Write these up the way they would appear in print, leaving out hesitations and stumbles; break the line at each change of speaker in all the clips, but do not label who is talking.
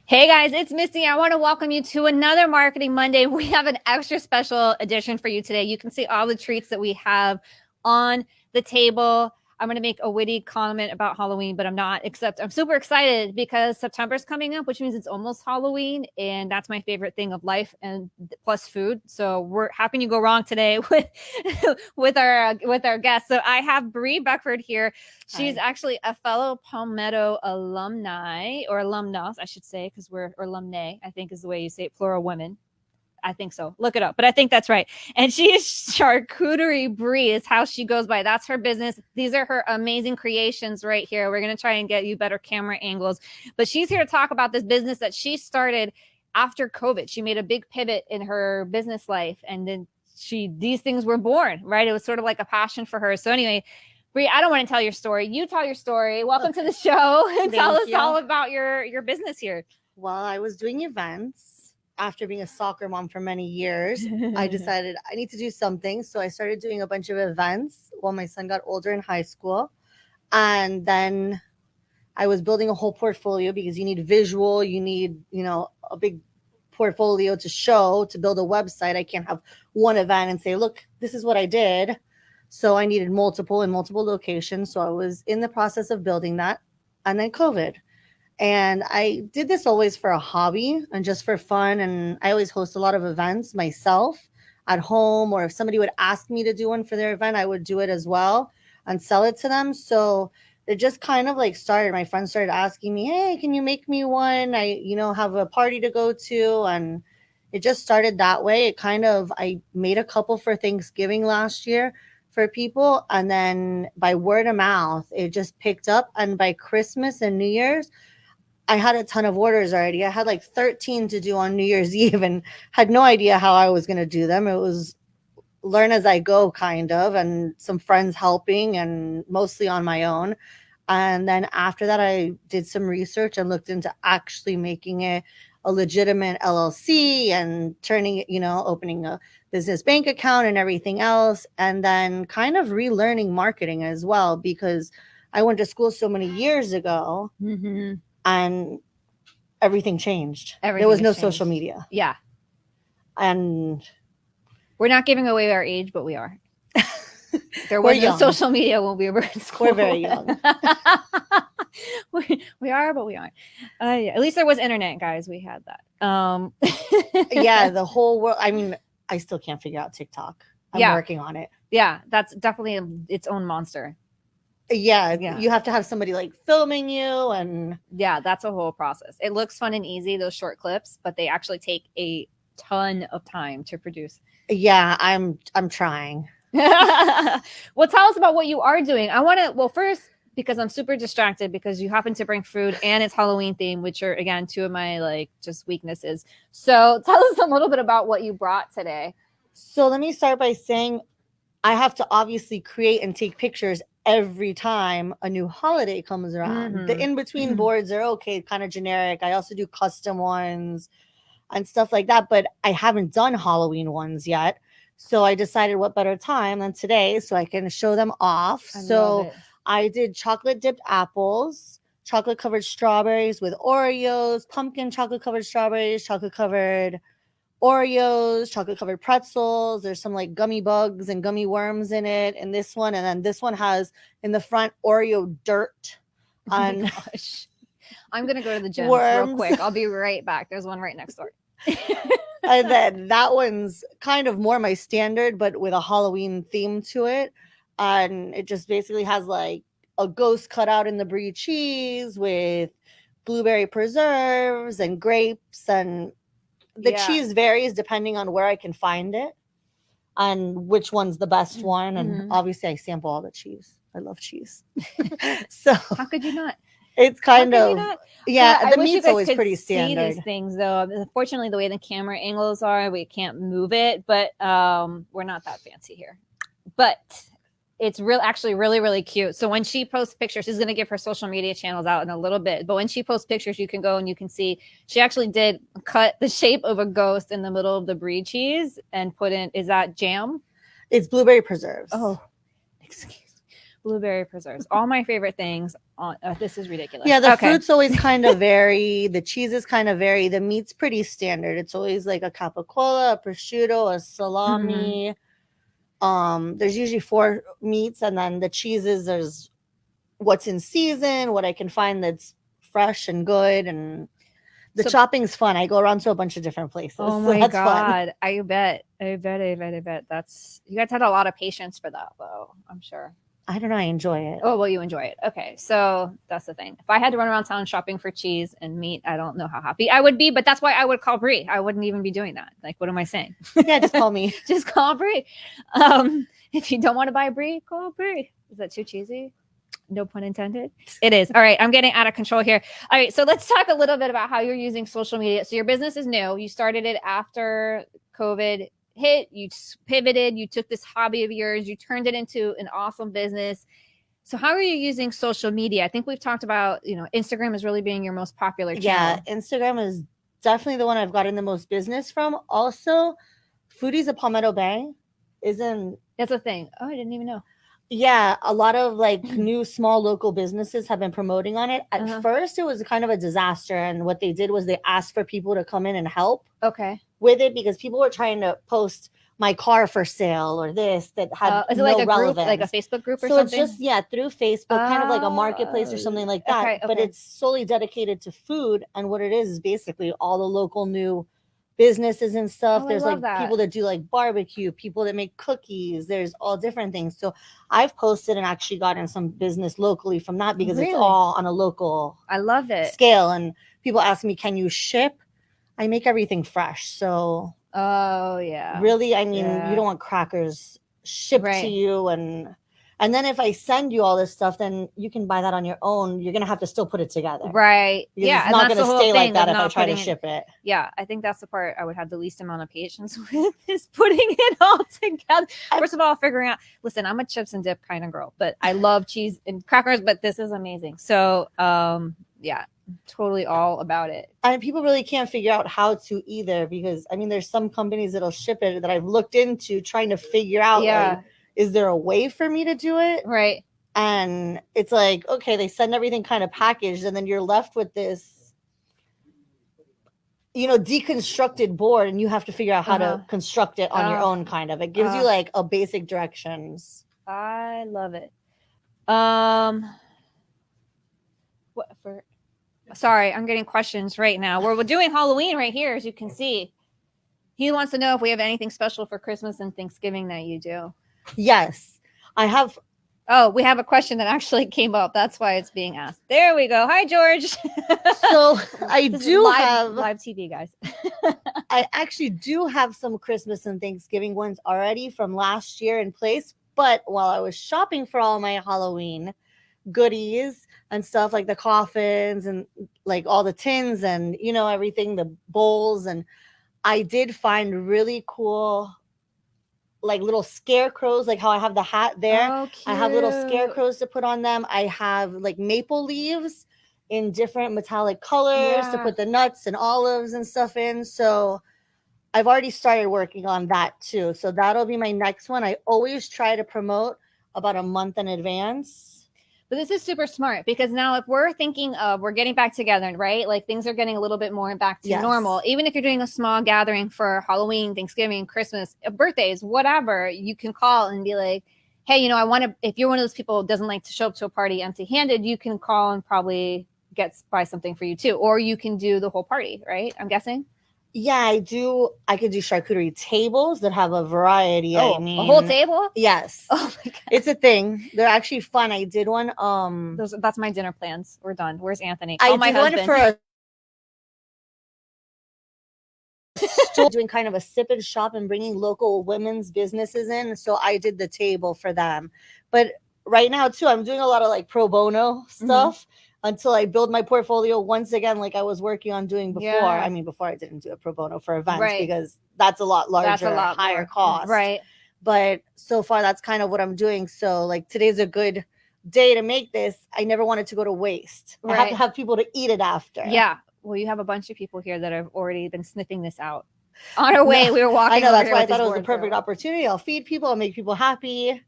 Hey guys, it's Misty. I want to welcome you to another Marketing Monday. We have an extra special edition for you today. You can see all the treats that we have on the table. I'm going to make a witty comment about Halloween, but I'm not, except I'm super excited because September's coming up, which means it's almost Halloween. And that's my favorite thing of life and plus food. So we're how can you go wrong today with our guests. So I have Bree Beckford here. She's actually a fellow Palmetto alumni or alumnus, I should say, because we're or alumnae, I think is the way you say it, plural women. I think so. Look it up, but I think that's right. And she is Charcuterie Bree is how she goes by. That's her business. These are her amazing creations right here. We're going to try and get you better camera angles, but she's here to talk about this business that she started after COVID. She made a big pivot in her business life, and then these things were born, right? It was sort of like a passion for her. So anyway, Bree, I don't want to tell your story. You tell your story. Welcome to the show and tell us all about your business here.
Well, I was doing events. After being a soccer mom for many years, I decided I need to do something. So I started doing a bunch of events while my son got older in high school. And then I was building a whole portfolio because you need visual, you need, a big portfolio to show, to build a website. I can't have one event and say, look, this is what I did. So I needed multiple in multiple locations. So I was in the process of building that. And then COVID. And I did this always for a hobby and just for fun. And I always host a lot of events myself at home, or if somebody would ask me to do one for their event, I would do it as well and sell it to them. So it just kind of like started. My friends started asking me, hey, can you make me one? I, have a party to go to. And it just started that way. I made a couple for Thanksgiving last year for people. And then by word of mouth, it just picked up. And by Christmas and New Year's, I had a ton of orders already. I had like 13 to do on New Year's Eve and had no idea how I was going to do them. It was learn as I go kind of, and some friends helping and mostly on my own. And then after that, I did some research and looked into actually making it a legitimate LLC and turning it, opening a business bank account and everything else. And then kind of relearning marketing as well, because I went to school so many years ago.
Mm-hmm.
And everything changed. There was no social media.
Yeah.
And
we're not giving away our age, but we are. There was no social media when we were in school.
We're very young.
we are, but we aren't. Yeah. At least there was internet, guys. We had that.
Yeah, the whole world. I mean, I still can't figure out TikTok. I'm working on it.
Yeah, that's definitely its own monster.
Yeah, you have to have somebody like filming you, and
that's a whole process. It looks fun and easy, those short clips, but they actually take a ton of time to produce.
Yeah, I'm trying.
Well, tell us about what you are doing. I want to, first, because I'm super distracted because you happen to bring food and it's Halloween theme, which are, again, two of my just weaknesses. So tell us a little bit about what you brought today.
So let me start by saying I have to obviously create and take pictures every time a new holiday comes around. Mm-hmm. The in-between boards are okay, kind of generic. I also do custom ones and stuff like that, but I haven't done Halloween ones yet. So I decided what better time than today so I can show them off. So I did chocolate dipped apples, chocolate covered strawberries with Oreos, pumpkin chocolate covered strawberries, chocolate covered Oreos, chocolate covered pretzels. There's some like gummy bugs and gummy worms in it in this one. And then this one has in the front Oreo dirt.
Oh my gosh. I'm going to go to the gym real quick. I'll be right back. There's one right next door.
And then that one's kind of more my standard, but with a Halloween theme to it. And it just basically has like a ghost cut out in the brie cheese with blueberry preserves and grapes, and the cheese varies depending on where I can find it and which one's the best one. And obviously I sample all the cheese. I love cheese. So
how could you not?
It's kind of, the meat's always pretty standard.
See these things though. Unfortunately, the way the camera angles are, we can't move it, but we're not that fancy here. But it's actually really, really cute. So when she posts pictures, she's going to give her social media channels out in a little bit. But when she posts pictures, you can go and you can see she actually did cut the shape of a ghost in the middle of the brie cheese and put in, is that jam?
It's blueberry preserves.
Oh, excuse me. blueberry preserves. All my favorite things. This is ridiculous.
Yeah, the fruits always kind of vary. The cheeses kind of vary. The meat's pretty standard. It's always like a capicola, a prosciutto, a salami. There's usually 4 meats, and then the cheeses, there's what's in season, what I can find that's fresh and good, and the shopping's fun. I go around to a bunch of different places.
Oh my God. Fun. I bet. That's, you guys had a lot of patience for that though, I'm sure.
I don't know. I enjoy it.
Oh, well, you enjoy it. Okay. So that's the thing. If I had to run around town shopping for cheese and meat, I don't know how happy I would be, but that's why I would call Bree. I wouldn't even be doing that. Like, what am I saying?
Yeah, just call me.
Just call Bree. If you don't want to buy Bree, call Bree. Is that too cheesy? No pun intended. It is. All right. I'm getting out of control here. All right. So let's talk a little bit about how you're using social media. So your business is new. You started it after COVID hit. You pivoted. You took this hobby of yours. You turned it into an awesome business. So how are you using social media? I think we've talked about, Instagram is really being your most popular channel.
Yeah. Instagram is definitely the one I've gotten the most business from. Also, Foodies of Palmetto Bay
That's a thing. Oh, I didn't even know.
Yeah, a lot of like new small local businesses have been promoting on it. At first, it was kind of a disaster, and what they did was they asked for people to come in and help with it, because people were trying to post my car for sale or this that had
is it
no
like a
relevance.
Group, like a Facebook group or
so
something?
It's just through Facebook, kind of like a marketplace or something like that.
Okay.
But it's solely dedicated to food, and what it is basically all the local new businesses and stuff. There's like people that do like barbecue, people that make cookies. There's all different things. So I've posted and actually gotten some business locally from that, because it's all on a local scale. And people ask me, can you ship? I make everything fresh. So really, I mean, you don't want crackers shipped to you, and then if I send you all this stuff, then you can buy that on your own. You're going to have to still put it together.
Right.
Because it's not going to stay like that if I try to ship it.
Yeah. I think that's the part I would have the least amount of patience with, is putting it all together. First of all, figuring out, listen, I'm a chips and dip kind of girl, but I love cheese and crackers, but this is amazing. So, totally all about it.
And people really can't figure out how to either, because I mean, there's some companies that'll ship it that I've looked into trying to figure out, like, is there a way for me to do it?
Right.
And it's like, okay, they send everything kind of packaged, and then you're left with this, deconstructed board, and you have to figure out how to construct it on your own, kind of. It gives you like a basic directions.
I love it. Sorry, I'm getting questions right now. We're doing Halloween right here, as you can see. He wants to know if we have anything special for Christmas and Thanksgiving that you do.
Yes, I have.
Oh, we have a question that actually came up. That's why it's being asked. There we go. Hi, George.
So I do have
live TV, guys.
I actually do have some Christmas and Thanksgiving ones already from last year in place. But while I was shopping for all my Halloween goodies and stuff, like the coffins and like all the tins and everything, the bowls, and I did find really cool like little scarecrows, like how I have the hat there.
Oh,
I have little scarecrows to put on them. I have like maple leaves in different metallic colors to put the nuts and olives and stuff in. So I've already started working on that too. So that'll be my next one. I always try to promote about a month in advance.
But this is super smart, because now if we're thinking of, we're getting back together, right? Like things are getting a little bit more back to normal. Even if you're doing a small gathering for Halloween, Thanksgiving, Christmas, birthdays, whatever, you can call and be like, hey, I want to, if you're one of those people who doesn't like to show up to a party empty handed, you can call and probably buy something for you too. Or you can do the whole party, right? I'm guessing.
Yeah, I do. I could do charcuterie tables that have a variety.
Oh, a whole table?
Yes.
Oh my God.
It's a thing. They're actually fun. I did one.
That's my dinner plans. We're done. Where's Anthony?
I did one for doing kind of a sip and shop and bringing local women's businesses in. So I did the table for them. But right now too, I'm doing a lot of like pro bono stuff. Until I build my portfolio once again, like I was working on doing before.
Yeah.
I mean, before I didn't do a pro bono for events because that's a lot larger, higher cost.
Right.
But so far, that's kind of what I'm doing. So like today's a good day to make this. I never want it to go to waste. I have to have people to eat it after.
Yeah. Well, you have a bunch of people here that have already been sniffing this out. On our way, we were walking.
I know, that's why I thought it was a perfect opportunity. I'll feed people. I'll make people happy.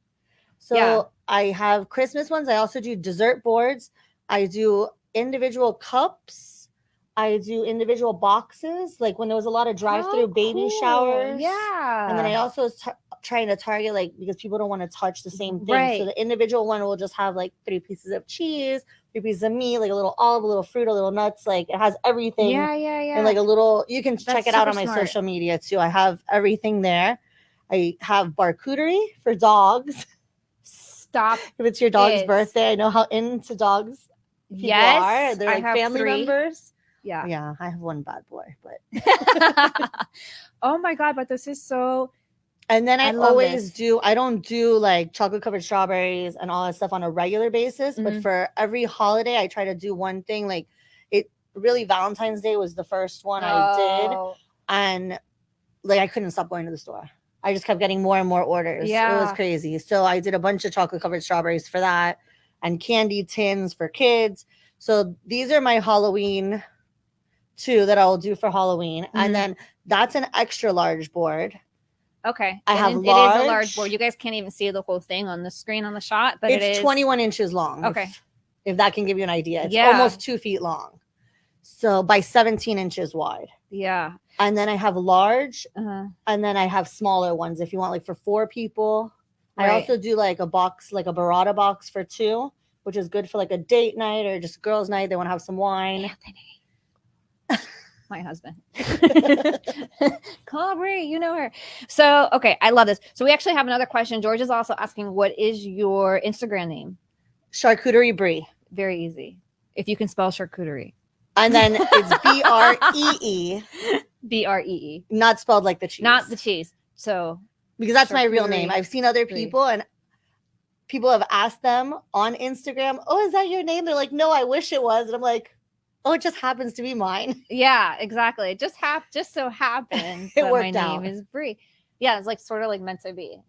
So I have Christmas ones. I also do dessert boards. I do individual cups. I do individual boxes. Like when there was a lot of drive-through baby showers.
Yeah.
And then I also was trying to target, like, because people don't want to touch the same thing.
Right.
So the individual one will just have like 3 pieces of cheese, 3 pieces of meat, like a little olive, a little fruit, a little nuts. Like it has everything.
Yeah.
And like a little, you can check it out on my
super smart.
social media too. I have everything there. I have charcuterie for dogs.
Stop.
If it's your dog's
it.
birthday, I know how into dogs people
Yes,
are. They're like
I have
family
3.
members.
Yeah.
Yeah, I have one bad boy, but
oh my God, but this is so.
And then I always
this.
I don't do like chocolate covered strawberries and all that stuff on a regular basis, but for every holiday I try to do one thing. Like it really, Valentine's Day was the first one I did, and like I couldn't stop going to the store. I just kept getting more and more orders.
Yeah.
It was crazy. So I did a bunch of chocolate covered strawberries for that, and candy tins for kids. So these are my Halloween 2 that I'll do for Halloween. And then that's an extra large board.
Okay.
I have
it
large.
is a large board. You guys can't even see the whole thing on the screen on the shot, but
it's
it is
21 inches long.
Okay.
If that can give you an idea. It's almost 2 feet long. So by 17 inches wide.
Yeah.
And then I have large, and then I have smaller ones if you want, like for 4 people. Right. I also do like a box, like a Burrata Box for 2, which is good for like a date night or just girls' night. They want to have some wine.
Anthony. My husband. Call Bree, you know her. So, okay, I love this. So we actually have another question. George is also asking, what is your Instagram name?
Charcuterie Bree.
Very easy. If you can spell charcuterie.
And then it's Bree.
Bree.
Not spelled like the cheese.
Not the cheese. So
because that's my real name. I've seen other people and people have asked them on Instagram, "Oh, is that your name?" They're like, "No, I wish it was." And I'm like, "Oh, it just happens to be mine."
Yeah, exactly. It just so happens
it
that
worked
my
out.
name is Bree. Yeah, it's like sort of like meant to be.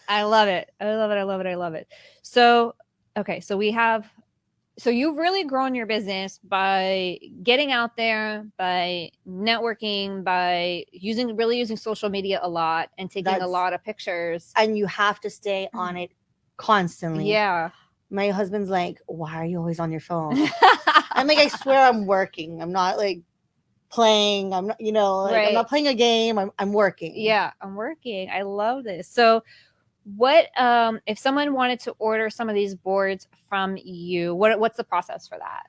I love it. I love it. I love it. I love it. So, okay, so you've really grown your business by getting out there, by networking, by using social media a lot and taking a lot of pictures.
And you have to stay on it constantly.
Yeah.
My husband's like, "Why are you always on your phone?" I'm like, "I swear I'm working. I'm not like playing. I'm not, I'm not playing a game. I'm working."
Yeah, I'm working. I love this. So what if someone wanted to order some of these boards from you, what's the process for that?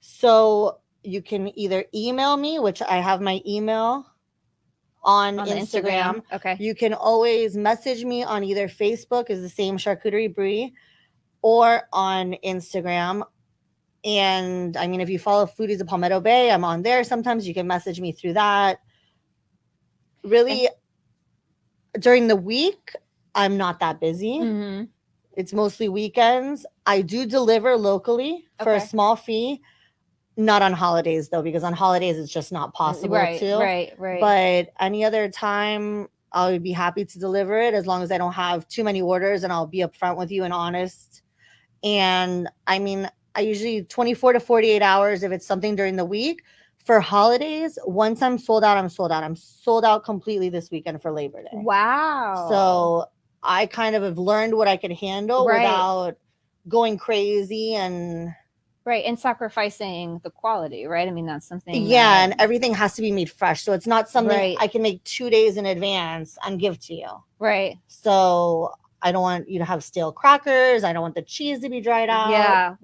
So you can either email me, which I have my email on Instagram.
Okay.
You can always message me on either Facebook, is the same Charcuterie Bree, or on Instagram. And I mean, if you follow Foodies of Palmetto Bay, I'm on there. Sometimes you can message me through that. Really, during the week, I'm not that busy. It's mostly weekends. I do deliver locally for a small fee. Not on holidays, though, because on holidays it's just not possible to.
Right.
But any other time, I would be happy to deliver it as long as I don't have too many orders, and I'll be upfront with you and honest. And I mean, I usually 24 to 48 hours if it's something during the week. For holidays, once I'm sold out, I'm sold out. I'm sold out completely this weekend for Labor Day.
Wow.
So I kind of have learned what I could handle without going crazy and
sacrificing the quality, right? I mean, that's something.
Yeah, and everything has to be made fresh. So it's not something I can make 2 days in advance and give to you.
Right.
So I don't want you to have stale crackers. I don't want the cheese to be dried out.
Yeah,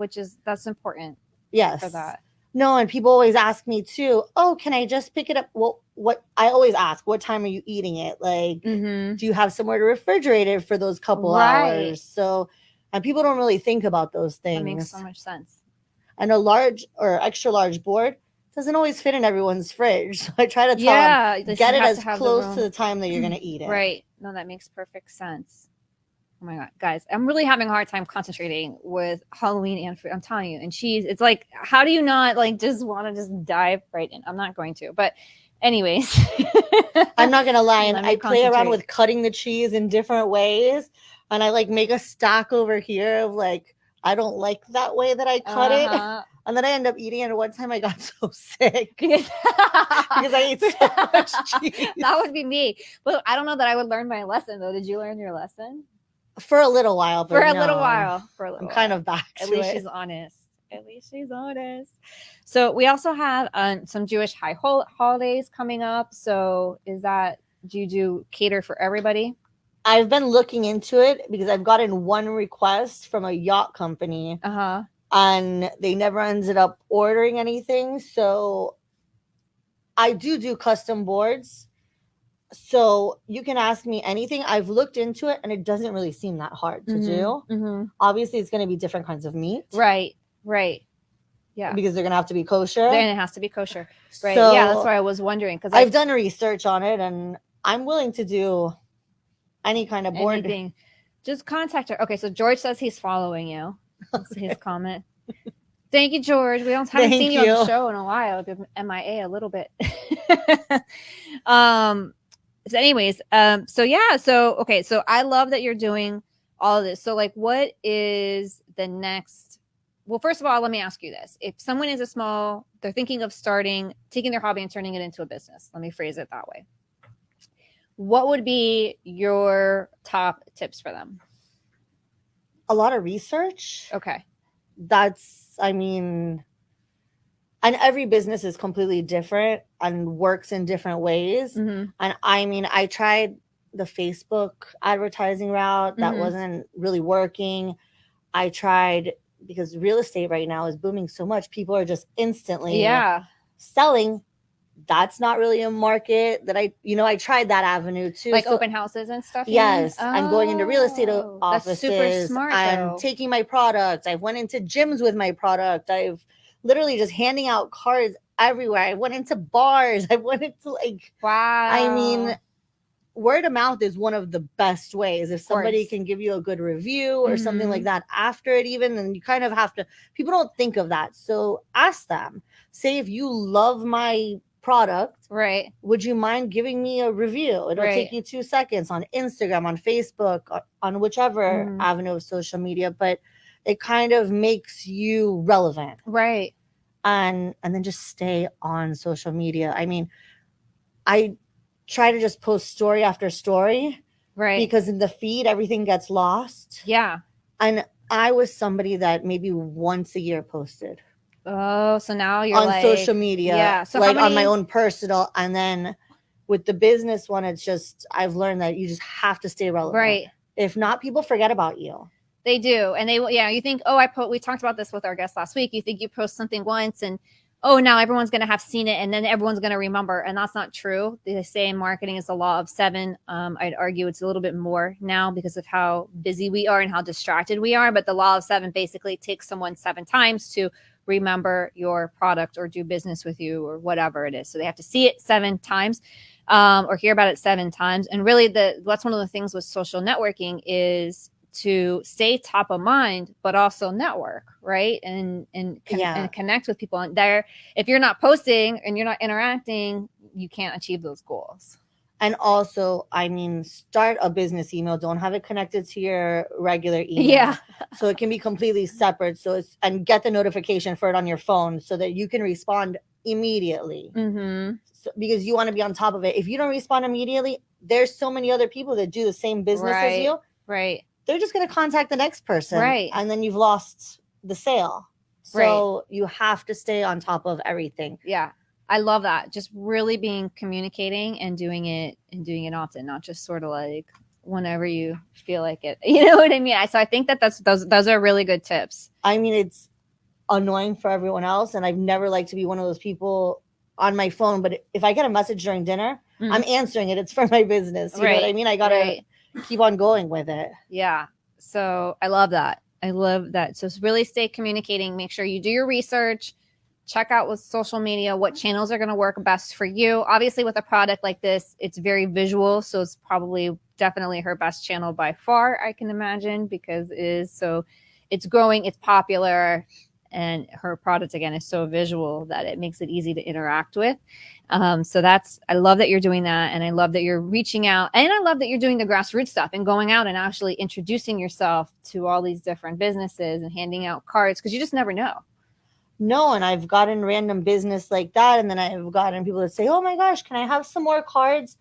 that's important.
Yes.
For that.
No, and people always ask me too, "Oh, can I just pick it up?" Well, what I always ask, what time are you eating it? Like, do you have somewhere to refrigerate it for those couple hours? So, and people don't really think about those things.
That makes so much sense.
And a large or extra large board doesn't always fit in everyone's fridge. So I try to tell them, get it as close to the time that you're going to eat it.
Right. No, that makes perfect sense. Oh my God, guys, I'm really having a hard time concentrating with Halloween and food. I'm telling you, and cheese. It's like, how do you not like just want to just dive right in? I'm not going to, but anyways.
I'm not going to lie. And I play around with cutting the cheese in different ways. And I like make a stack over here of like, I don't like that way that I cut it. And then I end up eating it. And one time I got so sick because I ate so much cheese.
That would be me. But I don't know that I would learn my lesson though. Did you learn your lesson?
For a little while, but
For a little while.
I'm kind of back
At
to
least
it.
she's honest. At least she's honest. So we also have some Jewish holidays coming up. So do you do cater for everybody?
I've been looking into it because I've gotten one request from a yacht company, and they never ended up ordering anything. So I do custom boards. So you can ask me anything. I've looked into it, and it doesn't really seem that hard to do. Obviously, it's going to be different kinds of meat.
Right. Yeah.
Because they're going to have to be kosher.
Then it has to be kosher. Right.
So
yeah, that's why I was wondering. Because
I've done research on it, and I'm willing to do any kind of board.
Anything. Just contact her. Okay, so George says he's following you. That's his comment. Thank you, George. We haven't seen you on the show in a while. You've been MIA a little bit. So anyways, so I love that you're doing all of this. So like, what is the next? Well, first of all, let me ask you this. If someone is they're thinking of taking their hobby and turning it into a business. Let me phrase it that way. What would be your top tips for them?
A lot of research.
Okay.
And every business is completely different and works in different ways. And I tried the Facebook advertising route. That wasn't really working. I tried, because real estate right now is booming so much. People are just instantly selling. That's not really a market that I tried that avenue too.
Like open houses and stuff?
Yes. I'm going into real estate offices.
That's super smart.
I'm taking my product. I went into gyms with my product. I've literally just handing out cards everywhere. I went into bars. I went into
wow.
Word of mouth is one of the best ways. If somebody can give you a good review or something like that after it, even, then you kind of have to, people don't think of that. So ask them, say, if you love my product,
right,
would you mind giving me a review? It'll take you 2 seconds on Instagram, on Facebook, on whichever avenue of social media, but it kind of makes you relevant.
Right.
And then just stay on social media. I try to just post story after story. Right. Because in the feed, everything gets lost.
Yeah.
And I was somebody that maybe once a year posted.
Oh, so now you're
on social media.
Yeah. So
on my own personal, and then with the business one, it's just, I've learned that you just have to stay relevant.
Right.
If not, people forget about you.
They do. And you think, we talked about this with our guest last week. You think you post something once and, now everyone's going to have seen it and then everyone's going to remember. And that's not true. They say in marketing is the law of 7. I'd argue it's a little bit more now because of how busy we are and how distracted we are. But the law of 7 basically takes someone 7 times to remember your product or do business with you or whatever it is. So they have to see it 7 times or hear about it 7 times. And really that's one of the things with social networking is to stay top of mind, but also network, right? And connect with people. And if you're not posting and you're not interacting, you can't achieve those goals.
And also, start a business email. Don't have it connected to your regular email.
Yeah.
So it can be completely separate. And get the notification for it on your phone so that you can respond immediately. Because you want to be on top of it. If you don't respond immediately, there's so many other people that do the same business as you.
Right.
They're just going to contact the next person.
Right.
And then you've lost the sale. So you have to stay on top of everything.
Yeah. I love that. Just really communicating and doing it often, not just sort of like whenever you feel like it. You know what I mean? So I think those are really good tips.
It's annoying for everyone else. And I've never liked to be one of those people on my phone. But if I get a message during dinner, I'm answering it. It's for my business. You know what I mean? I got to keep on going with it.
Yeah. So I love that. So really stay communicating. Make sure you do your research. Check out with social media, what channels are going to work best for you. Obviously, with a product like this, it's very visual. So it's definitely her best channel by far, I can imagine, because it's growing, it's popular. And her product, again, is so visual that it makes it easy to interact with. I love that you're doing that. And I love that you're reaching out. And I love that you're doing the grassroots stuff and going out and actually introducing yourself to all these different businesses and handing out cards, because you just never know.
No, and I've gotten random business like that. And then I've gotten people that say, oh my gosh, can I have some more cards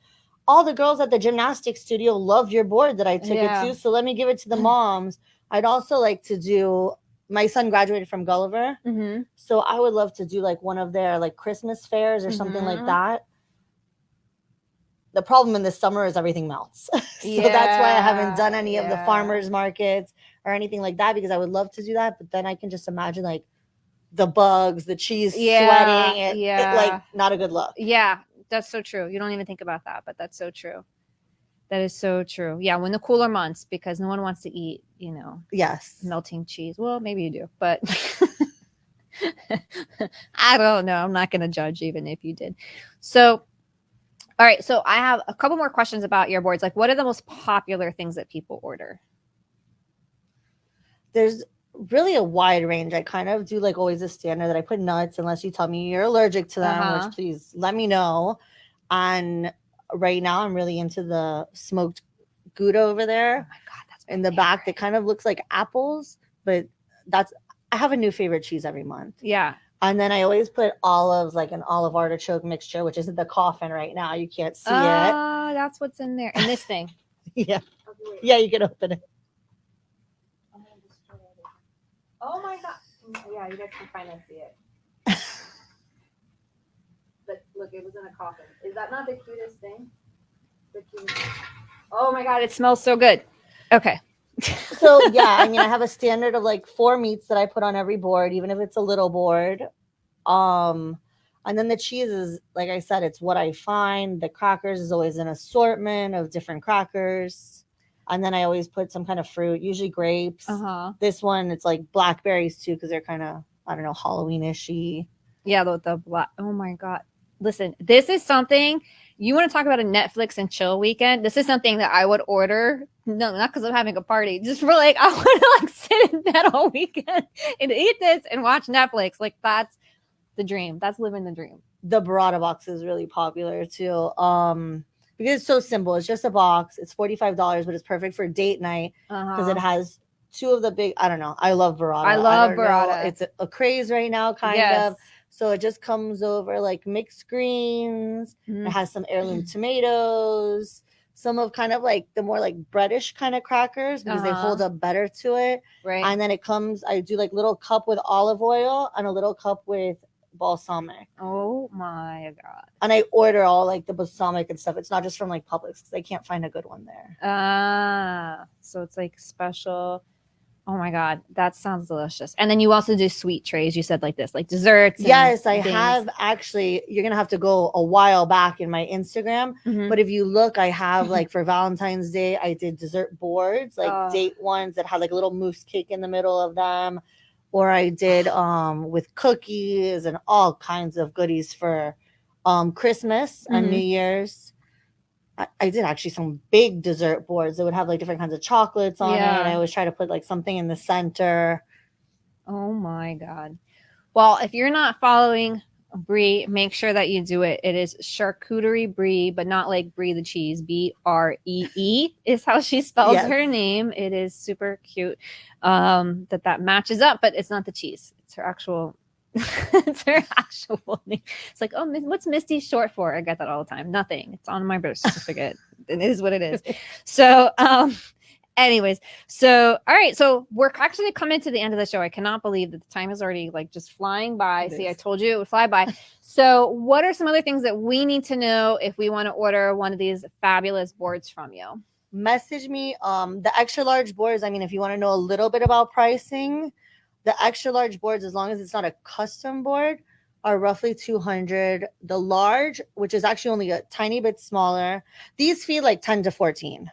all the girls at the gymnastics studio loved your board that I took it
Yeah.
to, so let me give it to the moms. I'd also like to do, my son graduated from Gulliver,
Mm-hmm.
so I would love to do like one of their like Christmas fairs or something like
Mhm.
that. The problem in the summer is everything melts. So that's why I haven't done any of the farmers markets or anything like that, because I would love to do that, but then I can just imagine like the bugs, the cheese sweating, it like not a good look.
Yeah, that's so true. You don't even think about that, but that's so true. That is so true. Yeah, when the cooler months, because no one wants to eat,
Yes.
melting cheese. Well, maybe you do, but I don't know. I'm not going to judge even if you did. So, all right. So I have a couple more questions about your boards. Like, what are the most popular things that people order?
There's really a wide range. I kind of do like always a standard that I put nuts unless you tell me you're allergic to them, which please let me know. And right now I'm really into the smoked Gouda over there.
Oh my God, that's
in the back that kind of looks like apples, but I have a new favorite cheese every month.
Yeah.
And then I always put olives, like an olive artichoke mixture, which is in the coffin right now. You can't see it.
Oh, that's what's in there. And this thing.
Yeah. Yeah, you can open it.
Oh my God. Yeah, you guys can finally see it. But look, it was in a coffin. Is that not the cutest thing? Oh my God, it smells so good. Okay.
So yeah, I mean, I have a standard of like 4 meats that I put on every board, even if it's a little board. And then the cheese is, like I said, it's what I find. The crackers is always an assortment of different crackers. And then I always put some kind of fruit, usually grapes. This one, it's like blackberries too, because they're kind of, I don't know, Halloween-ishy.
Yeah, the black. Oh my God. Listen, this is something, you want to talk about a Netflix and chill weekend. This is something that I would order. No, not because I'm having a party. Just for like, I want to like sit in bed all weekend and eat this and watch Netflix. Like that's the dream. That's living the dream.
The Burrata Box is really popular too. Because it's so simple. It's just a box. It's $45, but it's perfect for date night because it has 2 of the big, I don't know. I love Burrata.
I love Burrata.
It's a craze right now, kind of. So it just comes over like mixed greens. It has some heirloom tomatoes, some of kind of like the more like breadish kind of crackers because they hold up better to it.
Right.
And then it comes, I do like little cup with olive oil and a little cup with balsamic.
Oh my God.
And I order all like the balsamic and stuff. It's not just from like Publix because I can't find a good one there.
So it's like special. Oh my God, that sounds delicious. And then you also do sweet trays. You said like this, like desserts.
Yes, I have actually. You're going to have to go a while back in my Instagram. But if you look, I have like for Valentine's Day, I did dessert boards, like date ones that had like a little mousse cake in the middle of them. Or I did with cookies and all kinds of goodies for Christmas and New Year's. I did actually some big dessert boards that would have like different kinds of chocolates on it. I always try to put like something in the center.
Oh my God. Well, if you're not following Bree, make sure that you do it. It is Charcuterie Bree, but not like Bree the cheese. Bree is how she spells her name. It is super cute that matches up, but it's not the cheese. It's her actual it's her actual name. It's like, oh, what's Misty short for? I get that all the time. Nothing. It's on my birth certificate. It is what it is. So anyways, so all right, so we're actually coming to the end of the show. I cannot believe that the time is already like just flying by. See, I told you it would fly by. So what are some other things that we need to know if we want to order one of these fabulous boards from you?
Message me the extra large boards. I mean, if you want to know a little bit about pricing, the extra large boards, as long as it's not a custom board, are roughly $200. The large, which is actually only a tiny bit smaller, these feed like 10 to 14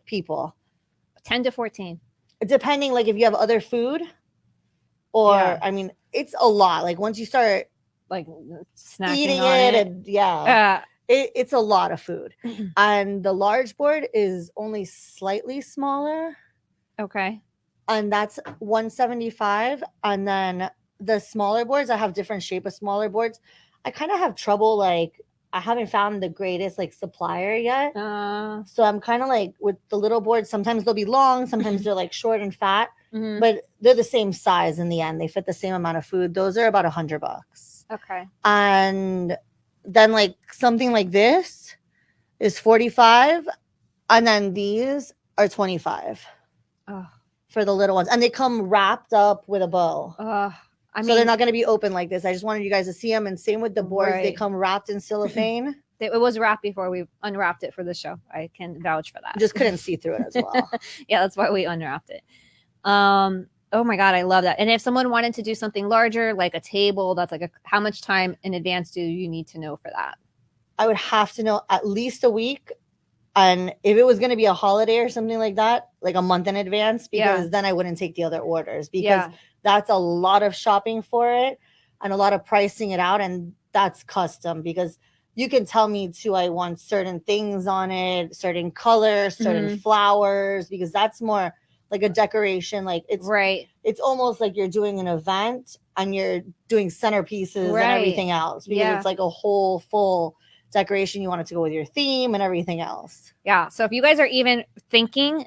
people.
10 to 14.
Depending, like if you have other food or, I mean, it's a lot. Like once you start
like snacking
eating
on
it, and it's a lot of food. And the large board is only slightly smaller.
Okay.
And that's $175. And then the smaller boards, I have different shape of smaller boards. I kind of have trouble, like I haven't found the greatest like supplier yet. So I'm kind of like with the little boards, sometimes they'll be long, sometimes they're like short and fat, but they're the same size in the end. They fit the same amount of food. Those are about $100.
Okay.
And then like something like this is $45, and then these are $25
Oh,
for the little ones, and they come wrapped up with a bow.
I
So
mean,
they're not going to be open like this. I just wanted you guys to see them, and same with the boards. They
Right.
come wrapped in cellophane.
it was wrapped before we unwrapped it for the show. I can vouch for that.
You just couldn't see through it as well.
Yeah, that's why we unwrapped it. Oh my God, I love that. And if someone wanted to do something larger, like a table, that's like how much time in advance do you need to know for that?
I would have to know at least a week. And if it was going to be a holiday or something like that, like a month in advance, because then I wouldn't take the other orders, because that's a lot of shopping for it and a lot of pricing it out. And that's custom, because you can tell me too, I want certain things on it, certain colors, certain flowers, because that's more like a decoration. Like it's almost like you're doing an event and you're doing centerpieces and everything else, because it's like a whole full decoration. You want it to go with your theme and everything else.
Yeah. So if you guys are even thinking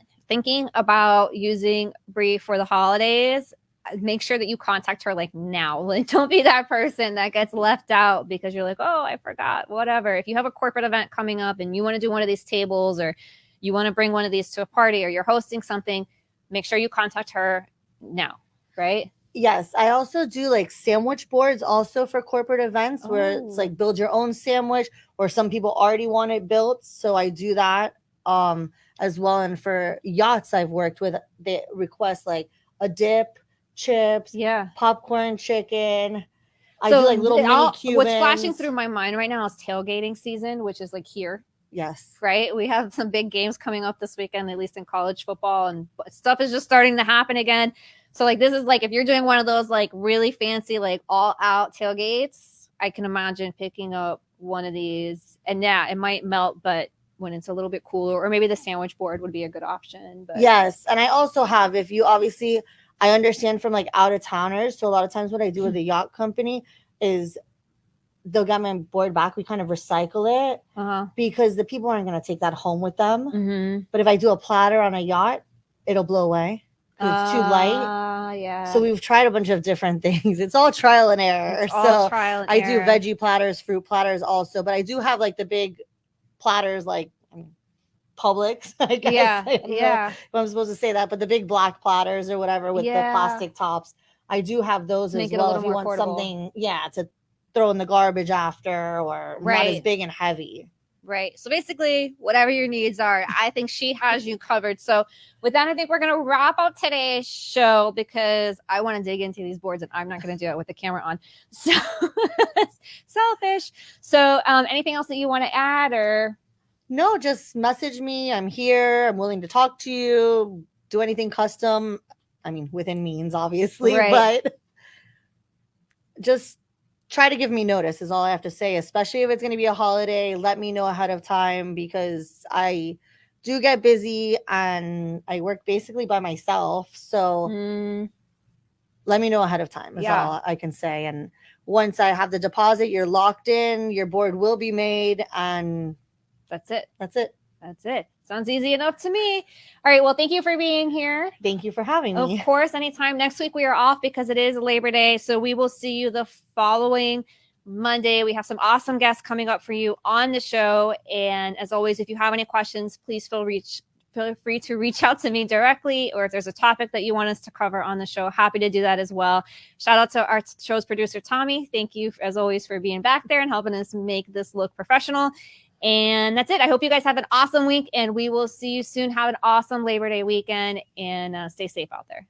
about using Bree for the holidays, make sure that you contact her like now. Like, don't be that person that gets left out because you're like, oh, I forgot, whatever. If you have a corporate event coming up and you want to do one of these tables, or you want to bring one of these to a party, or you're hosting something, make sure you contact her now, right?
Yes, I also do like sandwich boards also for corporate events, where it's like build your own sandwich, or some people already want it built. So I do that as well. And for yachts I've worked with, they request like a dip, chips, popcorn, chicken. I do like little mini Cubans.
What's flashing through my mind right now is tailgating season, which is like here.
Yes.
Right? We have some big games coming up this weekend, at least in college football, and stuff is just starting to happen again. So like this is like if you're doing one of those like really fancy like all out tailgates, I can imagine picking up one of these. And yeah, it might melt, but when it's a little bit cooler, or maybe the sandwich board would be a good option. But
yes, and I also have, if you obviously, I understand from like out of towners. So a lot of times what I do with the yacht company is they'll get my board back. We kind of recycle it because the people aren't going to take that home with them. But if I do a platter on a yacht, it'll blow away. It's too light.
Yeah.
So we've tried a bunch of different things. It's all trial and error. I do veggie platters, fruit platters also, but I do have like the big platters, like Publix, I guess. Yeah. If I'm supposed to say that, but the big black platters or whatever with the plastic tops, I do have those as well. If you want something, to throw in the garbage after, or not as big and heavy.
Right. So basically, whatever your needs are, I think she has you covered. So with that, I think we're going to wrap up today's show, because I want to dig into these boards and I'm not going to do it with the camera on. So selfish. So anything else that you want to add, or?
No, just message me. I'm here. I'm willing to talk to you. Do anything custom. I mean, within means, obviously, but just try to give me notice is all I have to say, especially if it's going to be a holiday. Let me know ahead of time, because I do get busy and I work basically by myself. So let me know ahead of time is all I can say. And once I have the deposit, you're locked in, your board will be made, and
that's it.
That's it.
That's it. Sounds easy enough to me. All right. Well, thank you for being here.
Thank you for having me.
Of course, anytime. Next week we are off because it is Labor Day. So we will see you the following Monday. We have some awesome guests coming up for you on the show. And as always, if you have any questions, please feel free to reach out to me directly, or if there's a topic that you want us to cover on the show, happy to do that as well. Shout out to our show's producer, Tommy. Thank you, as always, for being back there and helping us make this look professional. And that's it. I hope you guys have an awesome week, and we will see you soon. Have an awesome Labor Day weekend, and stay safe out there.